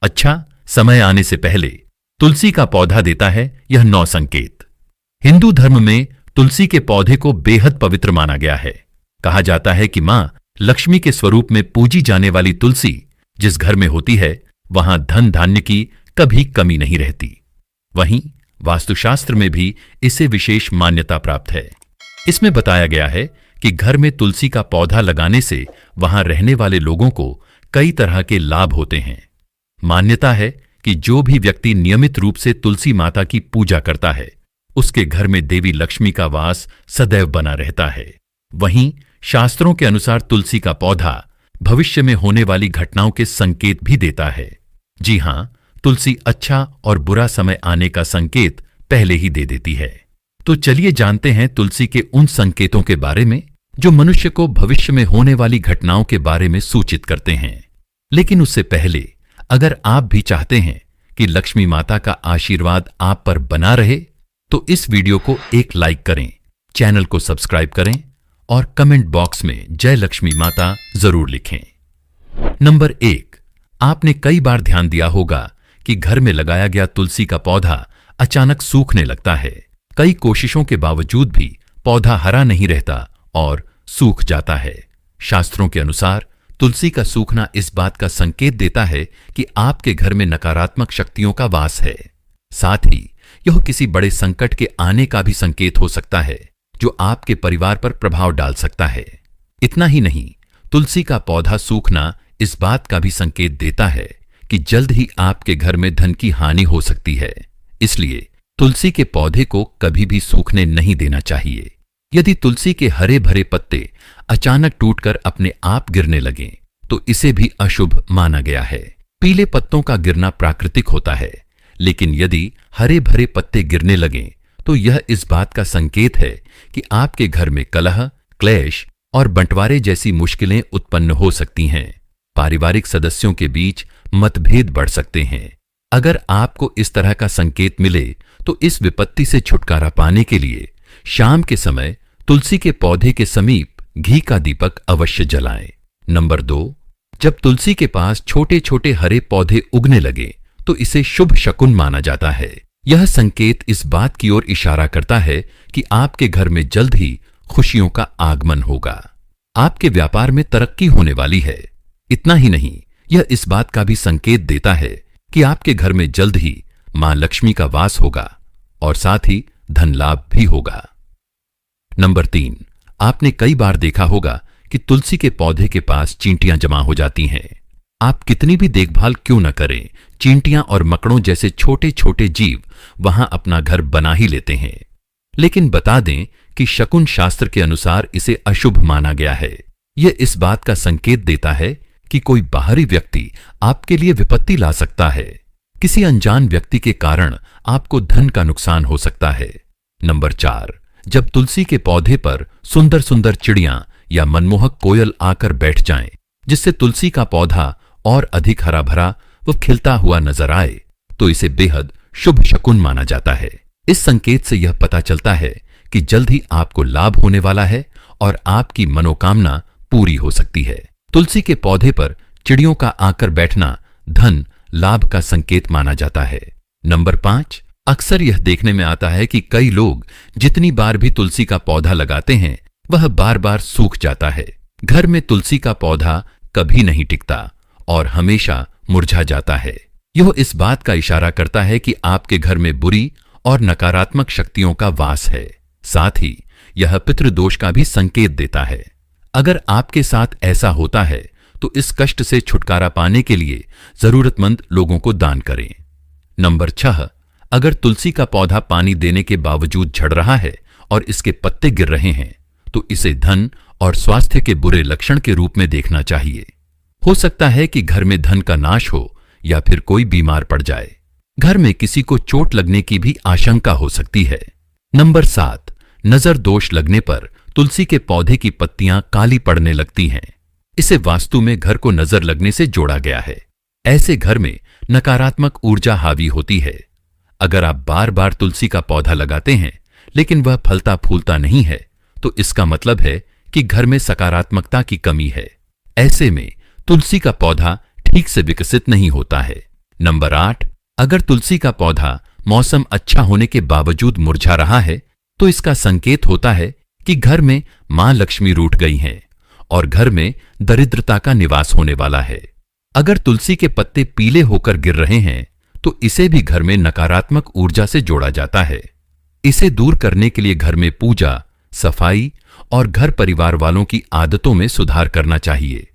अच्छा समय आने से पहले तुलसी का पौधा देता है यह 9 संकेत। हिंदू धर्म में तुलसी के पौधे को बेहद पवित्र माना गया है। कहा जाता है कि मां लक्ष्मी के स्वरूप में पूजी जाने वाली तुलसी जिस घर में होती है वहां धन धान्य की कभी कमी नहीं रहती। वहीं वास्तुशास्त्र में भी इसे विशेष मान्यता प्राप्त है। इसमें बताया गया है कि घर में तुलसी का पौधा लगाने से वहां रहने वाले लोगों को कई तरह के लाभ होते हैं। मान्यता है कि जो भी व्यक्ति नियमित रूप से तुलसी माता की पूजा करता है उसके घर में देवी लक्ष्मी का वास सदैव बना रहता है। वहीं शास्त्रों के अनुसार तुलसी का पौधा भविष्य में होने वाली घटनाओं के संकेत भी देता है। जी हां, तुलसी अच्छा और बुरा समय आने का संकेत पहले ही दे देती है। तो चलिए जानते हैं तुलसी के उन संकेतों के बारे में जो मनुष्य को भविष्य में होने वाली घटनाओं के बारे में सूचित करते हैं। लेकिन उससे पहले अगर आप भी चाहते हैं कि लक्ष्मी माता का आशीर्वाद आप पर बना रहे तो इस वीडियो को एक लाइक करें, चैनल को सब्सक्राइब करें और कमेंट बॉक्स में जय लक्ष्मी माता जरूर लिखें। नंबर 1, आपने कई बार ध्यान दिया होगा कि घर में लगाया गया तुलसी का पौधा अचानक सूखने लगता है। कई कोशिशों के बावजूद भी पौधा हरा नहीं रहता और सूख जाता है। शास्त्रों के अनुसार तुलसी का सूखना इस बात का संकेत देता है कि आपके घर में नकारात्मक शक्तियों का वास है। साथ ही यह किसी बड़े संकट के आने का भी संकेत हो सकता है जो आपके परिवार पर प्रभाव डाल सकता है। इतना ही नहीं, तुलसी का पौधा सूखना इस बात का भी संकेत देता है कि जल्द ही आपके घर में धन की हानि हो सकती है। इसलिए तुलसी के पौधे को कभी भी सूखने नहीं देना चाहिए। यदि तुलसी के हरे भरे पत्ते अचानक टूटकर अपने आप गिरने लगें तो इसे भी अशुभ माना गया है। पीले पत्तों का गिरना प्राकृतिक होता है, लेकिन यदि हरे भरे पत्ते गिरने लगें तो यह इस बात का संकेत है कि आपके घर में कलह, क्लेश और बंटवारे जैसी मुश्किलें उत्पन्न हो सकती हैं। पारिवारिक सदस्यों के बीच मतभेद बढ़ सकते हैं। अगर आपको इस तरह का संकेत मिले तो इस विपत्ति से छुटकारा पाने के लिए शाम के समय तुलसी के पौधे के समीप घी का दीपक अवश्य जलाएं। नंबर 2, जब तुलसी के पास छोटे छोटे हरे पौधे उगने लगे तो इसे शुभ शकुन माना जाता है। यह संकेत इस बात की ओर इशारा करता है कि आपके घर में जल्द ही खुशियों का आगमन होगा। आपके व्यापार में तरक्की होने वाली है। इतना ही नहीं, यह इस बात का भी संकेत देता है कि आपके घर में जल्द ही मां लक्ष्मी का वास होगा और साथ ही धन लाभ भी होगा। नंबर 3, आपने कई बार देखा होगा कि तुलसी के पौधे के पास चींटियां जमा हो जाती हैं। आप कितनी भी देखभाल क्यों न करें, चींटियां और मकड़ों जैसे छोटे छोटे जीव वहां अपना घर बना ही लेते हैं। लेकिन बता दें कि शकुन शास्त्र के अनुसार इसे अशुभ माना गया है। यह इस बात का संकेत देता है कि कोई बाहरी व्यक्ति आपके लिए विपत्ति ला सकता है। किसी अनजान व्यक्ति के कारण आपको धन का नुकसान हो सकता है। नंबर 4, जब तुलसी के पौधे पर सुंदर सुंदर चिड़ियां या मनमोहक कोयल आकर बैठ जाएं, जिससे तुलसी का पौधा और अधिक हरा भरा व खिलता हुआ नजर आए, तो इसे बेहद शुभ शकुन माना जाता है। इस संकेत से यह पता चलता है कि जल्द ही आपको लाभ होने वाला है और आपकी मनोकामना पूरी हो सकती है। तुलसी के पौधे पर चिड़ियों का आकर बैठना धन लाभ का संकेत माना जाता है। नंबर 5, अक्सर यह देखने में आता है कि कई लोग जितनी बार भी तुलसी का पौधा लगाते हैं वह बार बार सूख जाता है। घर में तुलसी का पौधा कभी नहीं टिकता और हमेशा मुरझा जाता है। यह इस बात का इशारा करता है कि आपके घर में बुरी और नकारात्मक शक्तियों का वास है। साथ ही यह पितृदोष का भी संकेत देता है। अगर आपके साथ ऐसा होता है तो इस कष्ट से छुटकारा पाने के लिए जरूरतमंद लोगों को दान करें। नंबर 6, अगर तुलसी का पौधा पानी देने के बावजूद झड़ रहा है और इसके पत्ते गिर रहे हैं तो इसे धन और स्वास्थ्य के बुरे लक्षण के रूप में देखना चाहिए। हो सकता है कि घर में धन का नाश हो या फिर कोई बीमार पड़ जाए। घर में किसी को चोट लगने की भी आशंका हो सकती है। नंबर 7, नजर दोष लगने पर तुलसी के पौधे की पत्तियां काली पड़ने लगती हैं। इसे वास्तु में घर को नजर लगने से जोड़ा गया है। ऐसे घर में नकारात्मक ऊर्जा हावी होती है। अगर आप बार बार तुलसी का पौधा लगाते हैं लेकिन वह फलता फूलता नहीं है तो इसका मतलब है कि घर में सकारात्मकता की कमी है। ऐसे में तुलसी का पौधा ठीक से विकसित नहीं होता है। नंबर 8, अगर तुलसी का पौधा मौसम अच्छा होने के बावजूद मुरझा रहा है तो इसका संकेत होता है कि घर में मां लक्ष्मी रूठ गई हैं और घर में दरिद्रता का निवास होने वाला है। अगर तुलसी के पत्ते पीले होकर गिर रहे हैं तो इसे भी घर में नकारात्मक ऊर्जा से जोड़ा जाता है। इसे दूर करने के लिए घर में पूजा, सफाई और घर परिवार वालों की आदतों में सुधार करना चाहिए।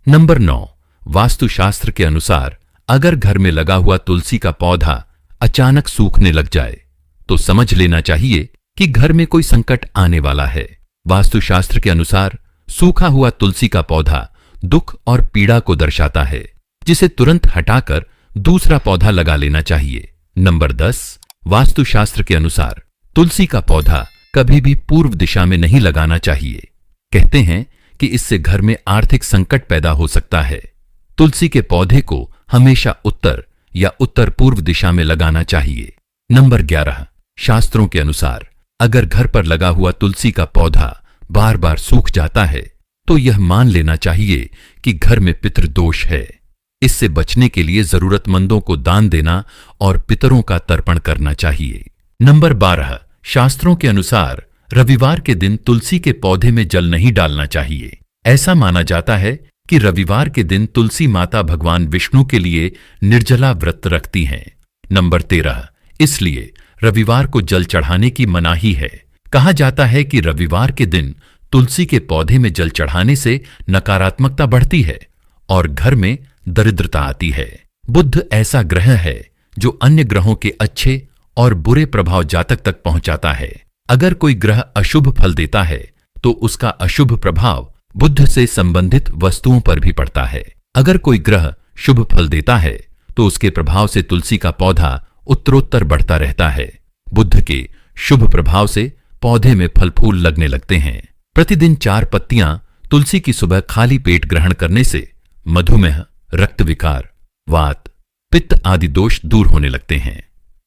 नंबर 9, वास्तुशास्त्र के अनुसार अगर घर में लगा हुआ तुलसी का पौधा अचानक सूखने लग जाए तो समझ लेना चाहिए कि घर में कोई संकट आने वाला है। वास्तुशास्त्र के अनुसार सूखा हुआ तुलसी का पौधा दुख और पीड़ा को दर्शाता है, जिसे तुरंत हटाकर दूसरा पौधा लगा लेना चाहिए। नंबर 10, वास्तुशास्त्र के अनुसार तुलसी का पौधा कभी भी पूर्व दिशा में नहीं लगाना चाहिए। कहते हैं कि इससे घर में आर्थिक संकट पैदा हो सकता है। तुलसी के पौधे को हमेशा उत्तर या उत्तर पूर्व दिशा में लगाना चाहिए। नंबर 11, शास्त्रों के अनुसार अगर घर पर लगा हुआ तुलसी का पौधा बार बार सूख जाता है तो यह मान लेना चाहिए कि घर में पितृदोष है। इससे बचने के लिए जरूरतमंदों को दान देना और पितरों का तर्पण करना चाहिए। नंबर 12, शास्त्रों के अनुसार रविवार के दिन तुलसी के पौधे में जल नहीं डालना चाहिए। ऐसा माना जाता है कि रविवार के दिन तुलसी माता भगवान विष्णु के लिए निर्जला व्रत रखती हैं। नंबर 13, इसलिए रविवार को जल चढ़ाने की मनाही है। कहा जाता है कि रविवार के दिन तुलसी के पौधे में जल चढ़ाने से नकारात्मकता बढ़ती है और घर में दरिद्रता आती है। बुध ऐसा ग्रह है जो अन्य ग्रहों के अच्छे और बुरे प्रभाव जातक तक पहुंचाता है। अगर कोई ग्रह अशुभ फल देता है तो उसका अशुभ प्रभाव बुध से संबंधित वस्तुओं पर भी पड़ता है। अगर कोई ग्रह शुभ फल देता है तो उसके प्रभाव से तुलसी का पौधा उत्तरोत्तर बढ़ता रहता है। बुध के शुभ प्रभाव से पौधे में फल फूल लगने लगते हैं। प्रतिदिन 4 पत्तियां तुलसी की सुबह खाली पेट ग्रहण करने से मधुमेह, रक्त विकार, वात, पित्त आदि दोष दूर होने लगते हैं।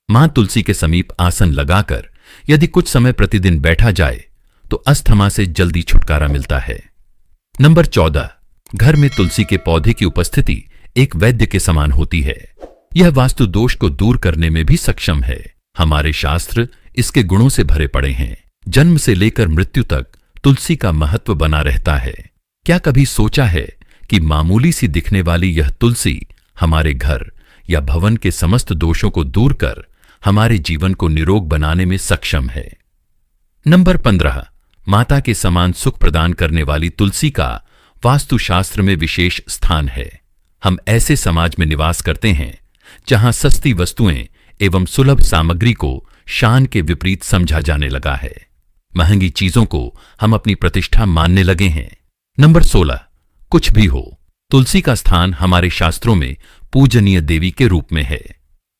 मां तुलसी के समीप आसन लगाकर यदि कुछ समय प्रतिदिन बैठा जाए तो अस्थमा से जल्दी छुटकारा मिलता है। नंबर 14, घर में तुलसी के पौधे की उपस्थिति एक वैद्य के समान होती है। यह वास्तु दोष को दूर करने में भी सक्षम है। हमारे शास्त्र इसके गुणों से भरे पड़े हैं। जन्म से लेकर मृत्यु तक तुलसी का महत्व बना रहता है। क्या कभी सोचा है कि मामूली सी दिखने वाली यह तुलसी हमारे घर या भवन के समस्त दोषों को दूर कर हमारे जीवन को निरोग बनाने में सक्षम है। नंबर 15, माता के समान सुख प्रदान करने वाली तुलसी का वास्तुशास्त्र में विशेष स्थान है। हम ऐसे समाज में निवास करते हैं जहां सस्ती वस्तुएं एवं सुलभ सामग्री को शान के विपरीत समझा जाने लगा है। महंगी चीजों को हम अपनी प्रतिष्ठा मानने लगे हैं। नंबर 16, कुछ भी हो, तुलसी का स्थान हमारे शास्त्रों में पूजनीय देवी के रूप में है।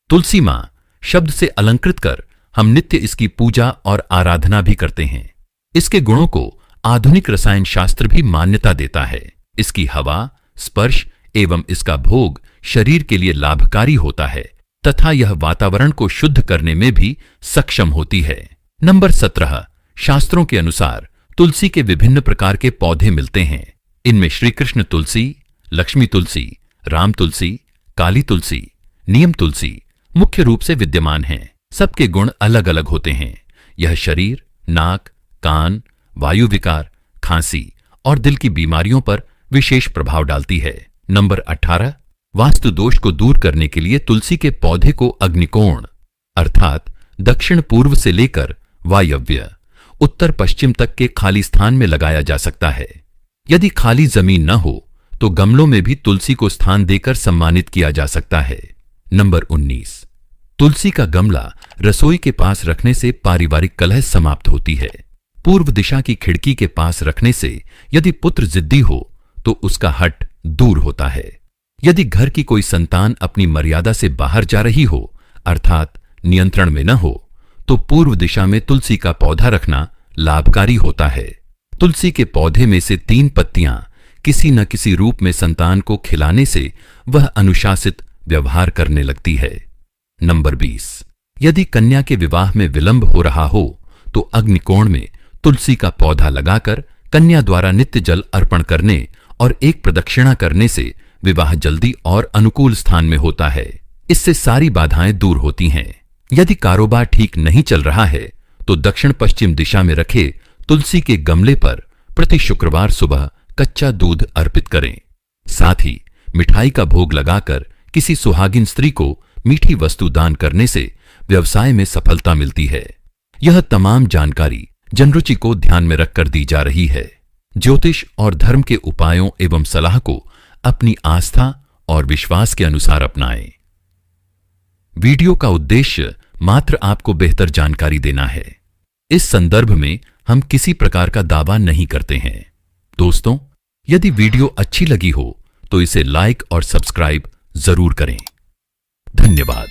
तुलसी मां शब्द से अलंकृत कर हम नित्य इसकी पूजा और आराधना भी करते हैं। इसके गुणों को आधुनिक रसायन शास्त्र भी मान्यता देता है। इसकी हवा, स्पर्श एवं इसका भोग शरीर के लिए लाभकारी होता है तथा यह वातावरण को शुद्ध करने में भी सक्षम होती है। नंबर 17, शास्त्रों के अनुसार तुलसी के विभिन्न प्रकार के पौधे मिलते हैं। इनमें श्री कृष्ण तुलसी, लक्ष्मी तुलसी, राम तुलसी, काली तुलसी, नियम तुलसी मुख्य रूप से विद्यमान हैं। सबके गुण अलग अलग होते हैं। यह शरीर, नाक, कान, वायु विकार, खांसी और दिल की बीमारियों पर विशेष प्रभाव डालती है। नंबर 18, वास्तु दोष को दूर करने के लिए तुलसी के पौधे को अग्निकोण अर्थात दक्षिण पूर्व से लेकर वायव्य उत्तर पश्चिम तक के खाली स्थान में लगाया जा सकता है। यदि खाली जमीन न हो तो गमलों में भी तुलसी को स्थान देकर सम्मानित किया जा सकता है। नंबर 19, तुलसी का गमला रसोई के पास रखने से पारिवारिक कलह समाप्त होती है। पूर्व दिशा की खिड़की के पास रखने से यदि पुत्र जिद्दी हो तो उसका हठ दूर होता है। यदि घर की कोई संतान अपनी मर्यादा से बाहर जा रही हो अर्थात नियंत्रण में न हो तो पूर्व दिशा में तुलसी का पौधा रखना लाभकारी होता है। तुलसी के पौधे में से 3 पत्तियां किसी न किसी रूप में संतान को खिलाने से वह अनुशासित व्यवहार करने लगती है। नंबर 20, यदि कन्या के विवाह में विलंब हो रहा हो तो अग्निकोण में तुलसी का पौधा लगाकर कन्या द्वारा नित्य जल अर्पण करने और एक प्रदक्षिणा करने से विवाह जल्दी और अनुकूल स्थान में होता है। इससे सारी बाधाएं दूर होती हैं। यदि कारोबार ठीक नहीं चल रहा है तो दक्षिण पश्चिम दिशा में रखे तुलसी के गमले पर प्रति शुक्रवार सुबह कच्चा दूध अर्पित करें। साथ ही मिठाई का भोग लगाकर किसी सुहागिन स्त्री को मीठी वस्तु दान करने से व्यवसाय में सफलता मिलती है। यह तमाम जानकारी जनरुचि को ध्यान में रखकर दी जा रही है। ज्योतिष और धर्म के उपायों एवं सलाह को अपनी आस्था और विश्वास के अनुसार अपनाएं। वीडियो का उद्देश्य मात्र आपको बेहतर जानकारी देना है। इस संदर्भ में हम किसी प्रकार का दावा नहीं करते हैं। दोस्तों, यदि वीडियो अच्छी लगी हो तो इसे लाइक और सब्सक्राइब जरूर करें। धन्यवाद।